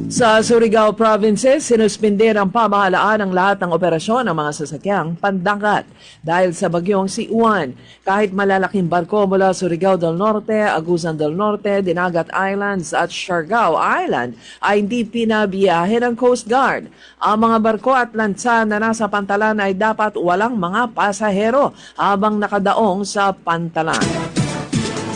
Sa Surigao Province, sinuspinde ng pamahalaan ang lahat ng operasyon ng mga sasakyang pandagat dahil sa bagyong si Juan. Kahit malalaking barko mula Surigao del Norte, Agusan del Norte, Dinagat Islands at Siargao Island ay hindi pinabiyahe ng Coast Guard. Ang mga barko at lansa na nasa pantalan ay dapat walang mga pasahero habang nakadaong sa pantalan.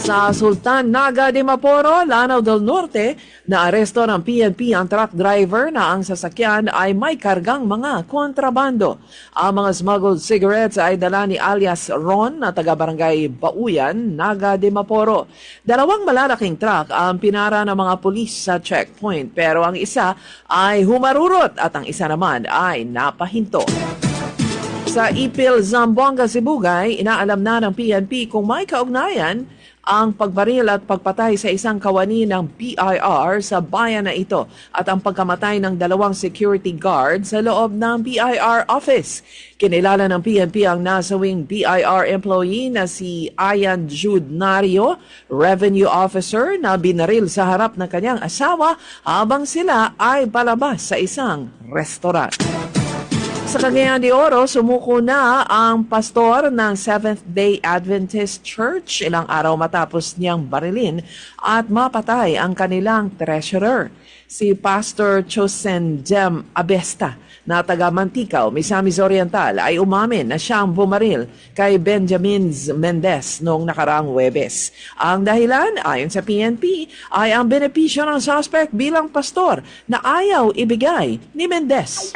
Sa Sultan Naga de Maporo, Lanao del Norte, naaresto ng PNP ang truck driver na ang sasakyan ay may kargang mga kontrabando. Ang mga smuggled cigarettes ay dala ni alias Ron na taga-barangay Bauyan, Naga de Maporo. Dalawang malalaking truck ang pinara ng mga pulis sa checkpoint pero ang isa ay humarurot at ang isa naman ay napahinto. Sa Ipil, Zamboanga, Sibugay, inaalam na ng PNP kung may kaugnayan ang pagbaril at pagpatay sa isang kawani ng BIR sa bayan na ito at ang pagkamatay ng dalawang security guard sa loob ng BIR office. Kinilala ng PNP ang nasawing BIR employee na si Ayan Jude Nario, revenue officer na binaril sa harap ng kanyang asawa habang sila ay palabas sa isang restaurant. Sa Cagayan de Oro, sumuko na ang pastor ng Seventh-day Adventist Church ilang araw matapos niyang barilin at mapatay ang kanilang treasurer. Si Pastor Chosen Dem Abesta na taga Manticaw, Misamis Oriental ay umamin na siyang bumaril kay Benjamin Mendez noong nakaraang Huwebes. Ang dahilan, ayon sa PNP, ay ang benepisyo ng suspect bilang pastor na ayaw ibigay ni Mendez.